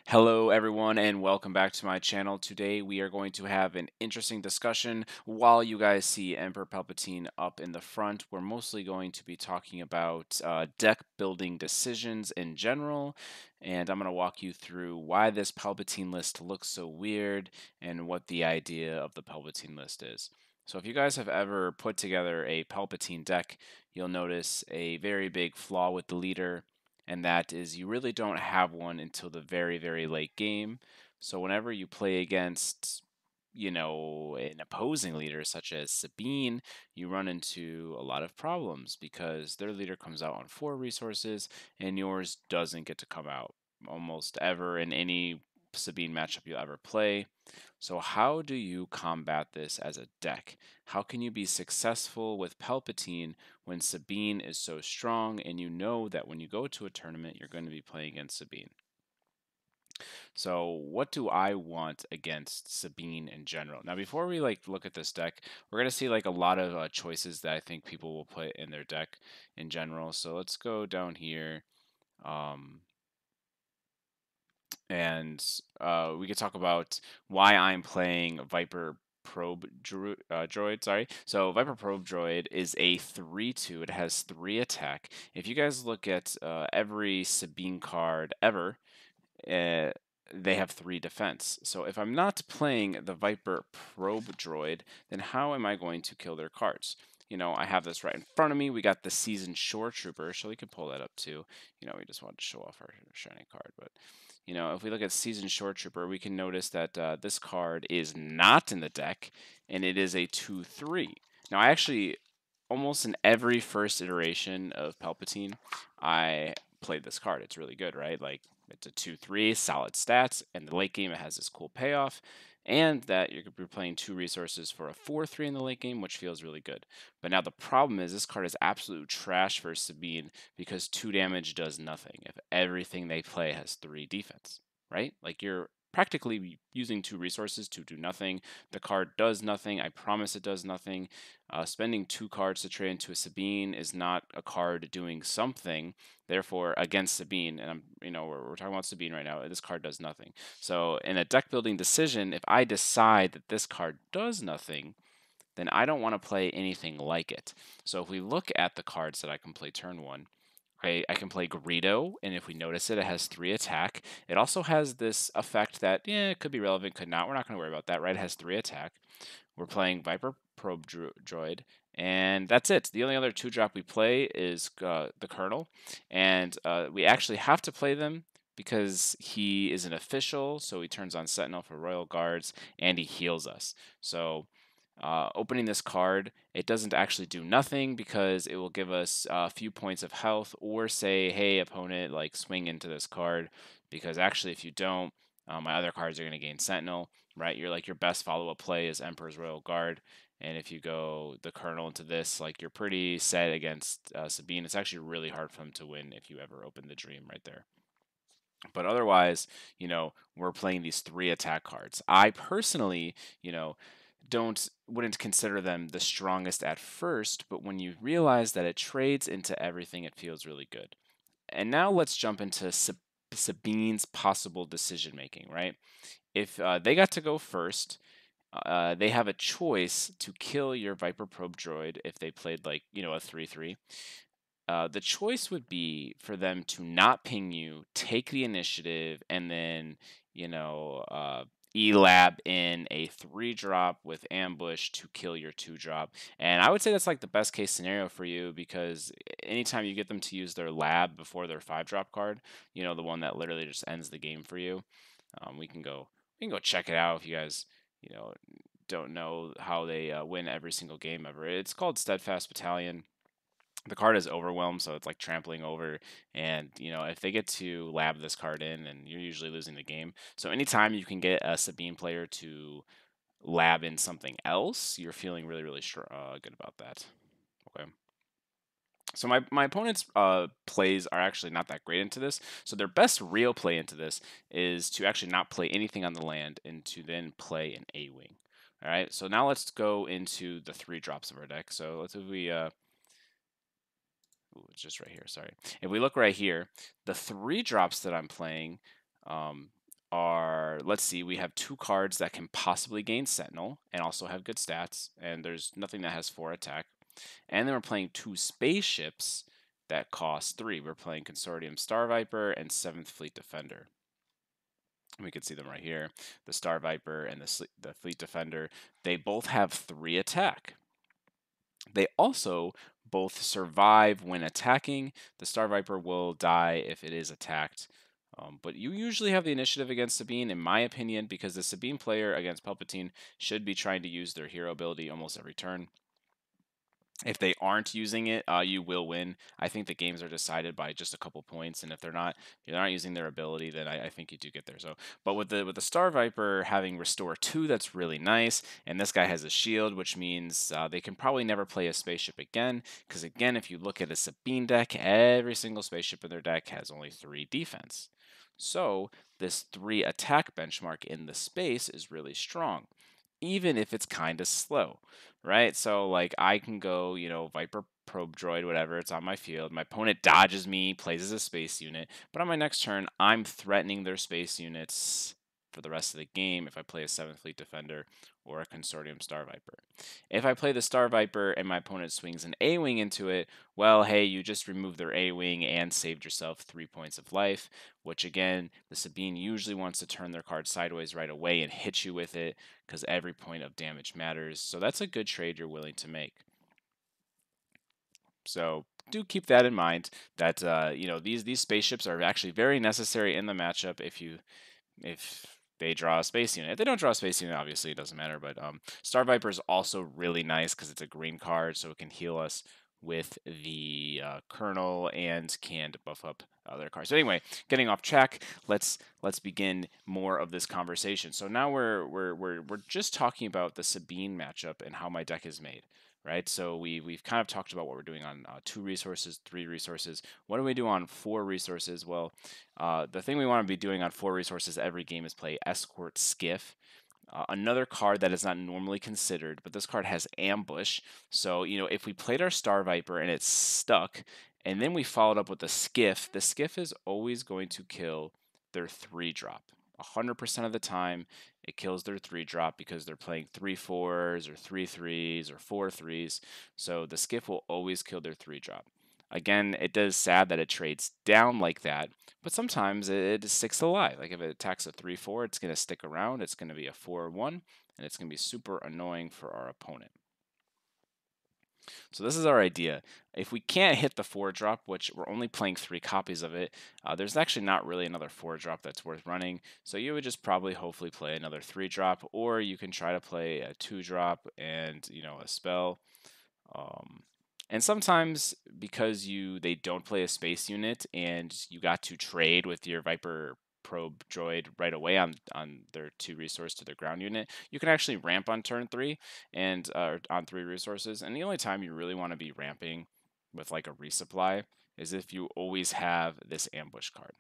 Hello, everyone, and welcome back to my channel. Today, we are going to have an interesting discussion. While you guys see Emperor Palpatine up in the front, we're mostly going to be talking about deck building decisions in general, and I'm going to walk you through why this Palpatine list looks so weird and what the idea of the Palpatine list is. So if you guys have ever put together a Palpatine deck, you'll notice a very big flaw with the leader, and that is you really don't have one until the very, very late game. So whenever you play against, an opposing leader such as Sabine, you run into a lot of problems because their leader comes out on 4 resources and yours doesn't get to come out almost ever in any Sabine matchup you ever play. So how do you combat this as a deck? How can you be successful with Palpatine when Sabine is so strong and you know that when you go to a tournament you're going to be playing against Sabine? So what do I want against Sabine in general? Now before we look at this deck, we're going to see like a lot of choices that I think people will put in their deck in general. So let's go down here. Um, and we could talk about why I'm playing Viper Droid. Sorry, so Viper Probe Droid is a 3/2. It has 3 attack. If you guys look at every Sabine card ever, uh, they have 3 defense. So if I'm not playing the Viper Probe Droid, then how am I going to kill their cards? I have this right in front of me. We got the Seasoned Shore Trooper, so we could pull that up too. We just wanted to show off our shiny card, but if we look at Seasoned Shore Trooper, we can notice that this card is not in the deck, and it is a 2/3. Now, I actually, almost in every first iteration of Palpatine, I played this card. It's really good, right? Like, it's a 2/3, solid stats, and the late game it has this cool payoff, and that you're going to be playing 2 resources for a 4/3 in the late game, which feels really good. But now the problem is this card is absolute trash for Sabine because 2 damage does nothing if everything they play has 3 defense, right? Like you're practically using 2 resources to do nothing. The card does nothing. I promise it does nothing. Spending 2 cards to trade into a Sabine is not a card doing something. Therefore, against Sabine, and we're talking about Sabine right now. This card does nothing. So, in a deck building decision, if I decide that this card does nothing, then I don't want to play anything like it. So, if we look at the cards that I can play turn one, I can play Greedo, and if we notice it, it has 3 attack. It also has this effect that, yeah, it could be relevant, could not. We're not going to worry about that, right? It has 3 attack. We're playing Viper Probe Droid, and that's it. The only other 2-drop we play is the Colonel, and we actually have to play them because he is an official, so he turns on Sentinel for Royal Guards, and he heals us. So opening this card, it doesn't actually do nothing because it will give us a few points of health or say, hey, opponent, like swing into this card. Because actually, if you don't, my other cards are going to gain Sentinel, right? Your best follow-up play is Emperor's Royal Guard. And if you go the Colonel into this, like you're pretty set against Sabine. It's actually really hard for him to win if you ever open the Dream right there. But otherwise, we're playing these 3 attack cards. I personally, wouldn't consider them the strongest at first, but when you realize that it trades into everything, it feels really good. And now let's jump into Sabine's possible decision making, right? If they got to go first, they have a choice to kill your Viper Probe droid if they played a 3/3. The choice would be for them to not ping you, take the initiative, and then, elab in a 3-drop with ambush to kill your 2-drop. And I would say that's like the best case scenario for you because anytime you get them to use their lab before their 5-drop card, the one that literally just ends the game for you, we can go check it out if you guys, you know, don't know how they win every single game ever. It's called Steadfast Battalion. The card is overwhelmed, so it's like trampling over. And if they get to lab this card in, and you're usually losing the game. So anytime you can get a Sabine player to lab in something else, you're feeling really, really good about that. Okay. So my opponent's plays are actually not that great into this. So their best real play into this is to actually not play anything on the land and to then play an A-wing. All right. So now let's go into the 3 drops of our deck. So let's if we ooh, it's just right here. Sorry. If we look right here, the 3 drops that I'm playing are, let's see, we have 2 cards that can possibly gain Sentinel and also have good stats, and there's nothing that has 4 attack. And then we're playing 2 spaceships that cost 3. We're playing Consortium Star Viper and 7th Fleet Defender. We can see them right here. The Star Viper and the Fleet Defender, they both have 3 attack. They also both survive when attacking. The Star Viper will die if it is attacked. But you usually have the initiative against Sabine, in my opinion, because the Sabine player against Palpatine should be trying to use their hero ability almost every turn. If they aren't using it, you will win. I think the games are decided by just a couple points, and if they're not using their ability, then I think you do get there. So, but with the Star Viper having Restore 2, that's really nice. And this guy has a shield, which means they can probably never play a spaceship again. Because again, if you look at a Sabine deck, every single spaceship in their deck has only 3 defense. So this 3 attack benchmark in the space is really strong, even if it's kind of slow, right? So like I can go, Viper Probe Droid, whatever, it's on my field. My opponent dodges me, plays as a space unit, but on my next turn, I'm threatening their space units for the rest of the game if I play a 7th Fleet Defender or a Consortium Star Viper. If I play the Star Viper and my opponent swings an A-Wing into it, well, hey, you just removed their A-Wing and saved yourself 3 points of life, which again, the Sabine usually wants to turn their card sideways right away and hit you with it because every point of damage matters. So that's a good trade you're willing to make. So do keep that in mind that these spaceships are actually very necessary in the matchup if they draw a space unit. If they don't draw a space unit, obviously it doesn't matter. But Star Viper is also really nice because it's a green card, so it can heal us with the Colonel and can buff up other cards. So anyway, getting off track, let's begin more of this conversation. So now we're just talking about the Sabine matchup and how my deck is made. Right, so we've kind of talked about what we're doing on 2 resources, 3 resources. What do we do on 4 resources? Well, the thing we want to be doing on 4 resources every game is play Escort Skiff. Another card that is not normally considered, but this card has Ambush. So, if we played our Star Viper and it's stuck, and then we followed up with the Skiff is always going to kill their 3-drop. 100% of the time, it kills their 3-drop because they're playing 3/4s or 3/3s or 4/3s. So the Skiff will always kill their 3-drop. Again, it does sad that it trades down like that, but sometimes it sticks alive. Like if it attacks a 3/4, it's going to stick around. It's going to be a 4/1, and it's going to be super annoying for our opponent. So this is our idea. If we can't hit the 4-drop, which we're only playing 3 copies of it, there's actually not really another 4-drop that's worth running. So you would just probably hopefully play another 3-drop, or you can try to play a 2-drop and a spell. And sometimes because they don't play a space unit and you got to trade with your Viper Probe Droid right away on their 2 resource to their ground unit, you can actually ramp on turn 3 and on 3 resources. And the only time you really want to be ramping with like a resupply is if you always have this ambush card.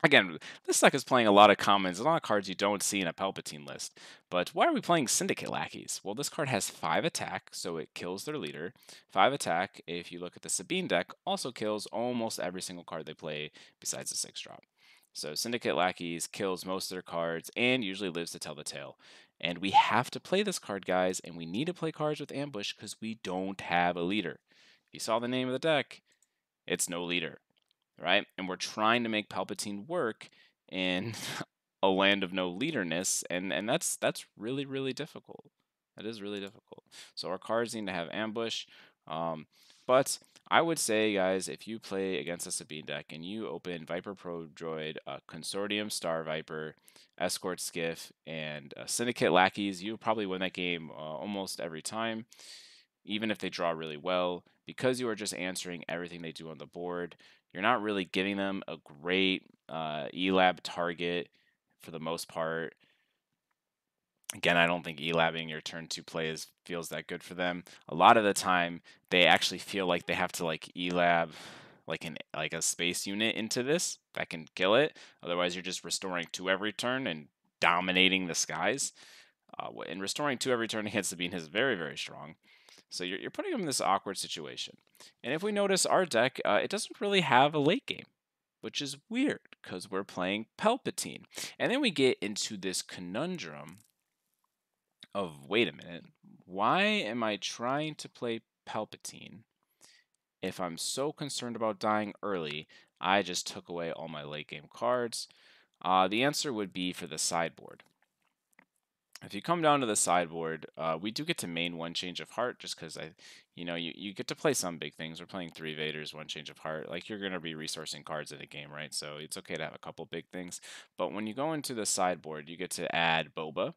Again, this deck is playing a lot of commons, a lot of cards you don't see in a Palpatine list. But why are we playing Syndicate Lackeys? Well, this card has 5 attack, so it kills their leader. 5 attack, if you look at the Sabine deck, also kills almost every single card they play besides the 6-drop. So Syndicate Lackeys kills most of their cards and usually lives to tell the tale. And we have to play this card, guys, and we need to play cards with ambush because we don't have a leader. If you saw the name of the deck, it's no leader. Right? And we're trying to make Palpatine work in a land of no leaderness, and that's really, really difficult. That is really difficult. So our cards need to have ambush. But I would say, guys, if you play against a Sabine deck and you open Viper Probe Droid, Consortium Star Viper, Escort Skiff, and Syndicate Lackeys, you'll probably win that game almost every time, even if they draw really well, because you are just answering everything they do on the board. You're not really giving them a great ELAB target for the most part. Again, I don't think ELABing your turn 2 play feels that good for them. A lot of the time, they actually feel like they have to like ELAB like a space unit into this that can kill it. Otherwise, you're just restoring 2 every turn and dominating the skies. And restoring 2 every turn against Sabine is very, very strong. So you're putting them in this awkward situation. And if we notice our deck, it doesn't really have a late game. which is weird because we're playing Palpatine. And then we get into this conundrum of, wait a minute, why am I trying to play Palpatine if I'm so concerned about dying early? I just took away all my late game cards. The answer would be for the sideboard. If you come down to the sideboard, we do get to main one Change of Heart just because you get to play some big things. We're playing 3 Vaders, 1 Change of Heart. Like, you're going to be resourcing cards in a game, right? So it's okay to have a couple big things. But when you go into the sideboard, you get to add Boba.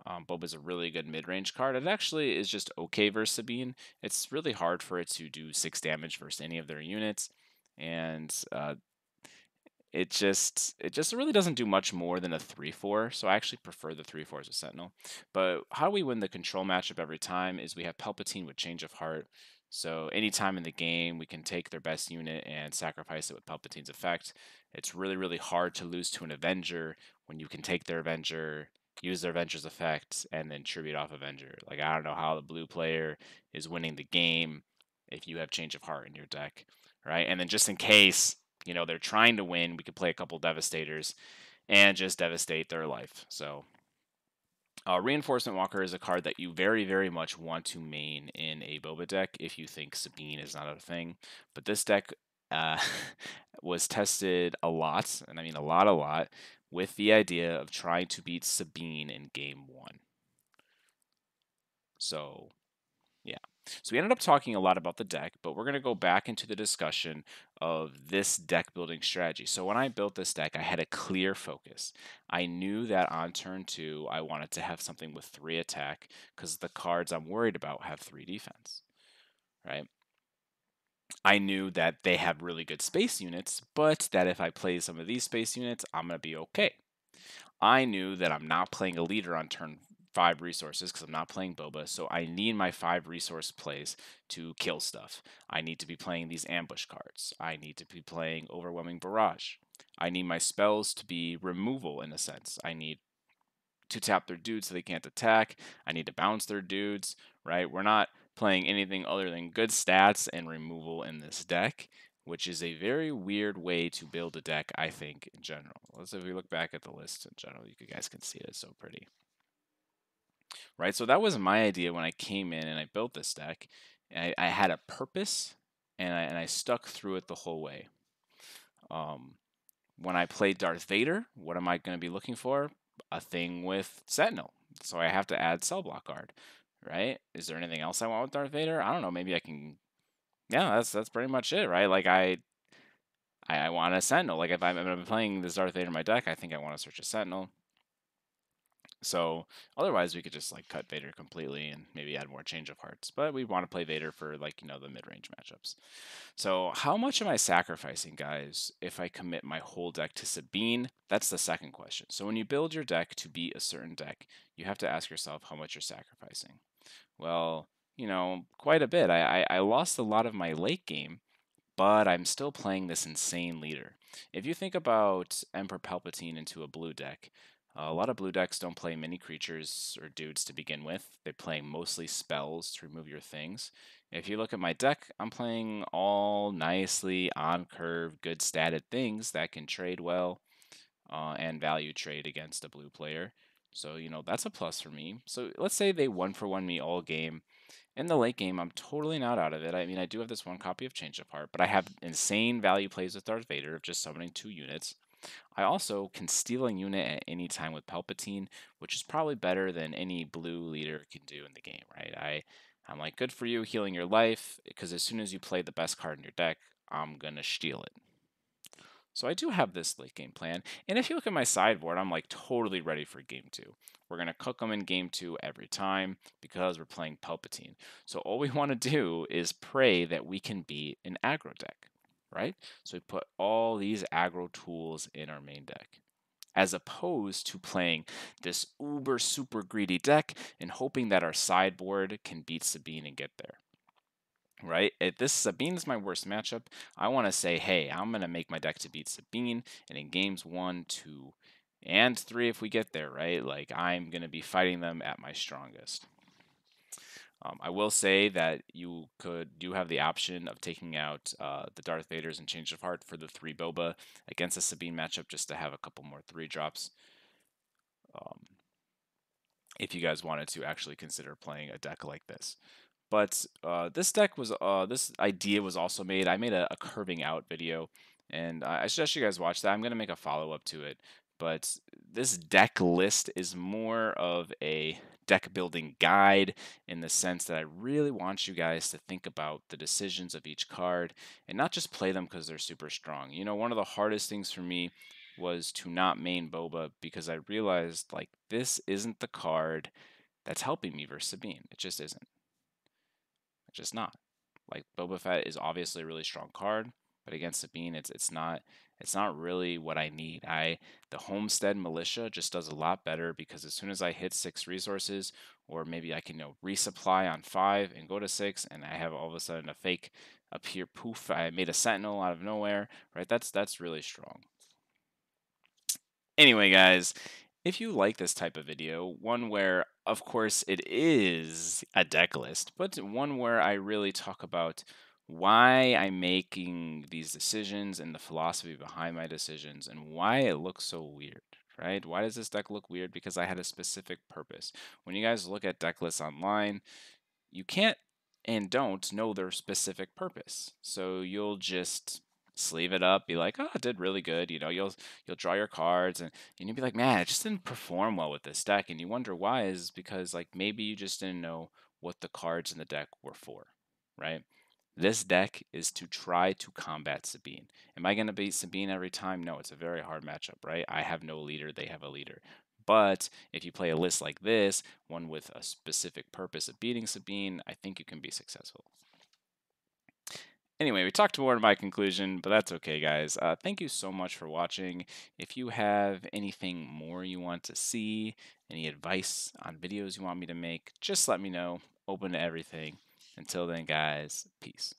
Boba's a really good mid-range card. It actually is just okay versus Sabine. It's really hard for it to do 6 damage versus any of their units. And it just really doesn't do much more than a 3/4, so I actually prefer the 3/4s with Sentinel. But how we win the control matchup every time is we have Palpatine with Change of Heart. So anytime in the game, we can take their best unit and sacrifice it with Palpatine's effect. It's really, really hard to lose to an Avenger when you can take their Avenger, use their Avenger's effect, and then tribute off Avenger. Like, I don't know how the blue player is winning the game if you have Change of Heart in your deck, right? And then just in case they're trying to win, we could play a couple Devastators and just devastate their life. So, Reinforcement Walker is a card that you very, very much want to main in a Boba deck if you think Sabine is not a thing. But this deck uh, was tested a lot, and I mean a lot, with the idea of trying to beat Sabine in game 1. So, yeah. So we ended up talking a lot about the deck, but we're going to go back into the discussion of this deck building strategy. So when I built this deck, I had a clear focus. I knew that on turn 2, I wanted to have something with 3 attack because the cards I'm worried about have 3 defense, right? I knew that they have really good space units, but that if I play some of these space units, I'm going to be okay. I knew that I'm not playing a leader on turn 5 resources because I'm not playing Boba, so I need my 5 resource plays to kill stuff. I need to be playing these ambush cards. I need to be playing Overwhelming Barrage. I need my spells to be removal in a sense. I need to tap their dudes so they can't attack. I need to bounce their dudes, right? We're not playing anything other than good stats and removal in this deck, which is a very weird way to build a deck, I think, in general. Let's if we look back at the list in general, you guys can see it. It's so pretty. Right, so that was my idea when I came in and I built this deck. I had a purpose, and I stuck through it the whole way. When I play Darth Vader, what am I going to be looking for? A thing with Sentinel. So I have to add Cell Block Guard, right? Is there anything else I want with Darth Vader? I don't know. Maybe I can. Yeah, that's pretty much it, right? Like I want a Sentinel. Like if I'm playing this Darth Vader in my deck, I think I want to search a Sentinel. So otherwise, we could just like cut Vader completely and maybe add more Change of Hearts. But we want to play Vader for like the mid-range matchups. So how much am I sacrificing, guys, if I commit my whole deck to Sabine? That's the second question. So when you build your deck to beat a certain deck, you have to ask yourself how much you're sacrificing. Well, quite a bit. I lost a lot of my late game, but I'm still playing this insane leader. If you think about Emperor Palpatine into a blue deck, a lot of blue decks don't play many creatures or dudes to begin with. They play mostly spells to remove your things. If you look at my deck, I'm playing all nicely on curve, good statted things that can trade well and value trade against a blue player. So, that's a plus for me. So let's say they 1-for-1 me all game. In the late game, I'm totally not out of it. I mean, I do have this one copy of Change of Heart, but I have insane value plays with Darth Vader of just summoning 2 units. I also can steal a unit at any time with Palpatine, which is probably better than any blue leader can do in the game, right? I'm like, good for you healing your life, because as soon as you play the best card in your deck, I'm going to steal it. So I do have this late game plan. And if you look at my sideboard, I'm like totally ready for game 2. We're going to cook them in game 2 every time because we're playing Palpatine. So all we want to do is pray that we can beat an aggro deck, right? So we put all these aggro tools in our main deck, as opposed to playing this uber super greedy deck and hoping that our sideboard can beat Sabine and get there. Right? If this Sabine is my worst matchup, I want to say, hey, I'm going to make my deck to beat Sabine, and in games 1, 2, and 3, if we get there, right? Like, I'm going to be fighting them at my strongest. I will say that you do have the option of taking out the Darth Vaders and Change of Heart for the 3 Boba against a Sabine matchup just to have a couple more 3 drops. Um, if you guys wanted to actually consider playing a deck like this. But this idea was also made. I made a curving out video, and I suggest you guys watch that. I'm gonna make a follow up to it. But this deck list is more of a deck building guide in the sense that I really want you guys to think about the decisions of each card and not just play them because they're super strong. You know, one of the hardest things for me was to not main Boba because I realized like this isn't the card that's helping me versus Sabine. It just isn't. It's just not. Like Boba Fett is obviously a really strong card, but against Sabine, it's not really what I need. The Homestead Militia just does a lot better because as soon as I hit 6 resources, or maybe I can resupply on 5 and go to 6, and I have all of a sudden a fake appear poof. I made a Sentinel out of nowhere, right? That's really strong. Anyway, guys, if you like this type of video, one where, of course, it is a deck list, but one where I really talk about why I'm making these decisions and the philosophy behind my decisions and why it looks so weird, right? Why does this deck look weird? Because I had a specific purpose. When you guys look at deck lists online, you can't and don't know their specific purpose. So you'll just sleeve it up, be like, oh, it did really good. You'll draw your cards and you'll be like, man, it just didn't perform well with this deck. And you wonder why is because like maybe you just didn't know what the cards in the deck were for, right? This deck is to try to combat Sabine. Am I going to beat Sabine every time? No, it's a very hard matchup, right? I have no leader, they have a leader. But if you play a list like this, one with a specific purpose of beating Sabine, I think you can be successful. Anyway, we talked more in my conclusion, but that's okay, guys. Thank you so much for watching. If you have anything more you want to see, any advice on videos you want me to make, just let me know. Open to everything. Until then, guys, peace.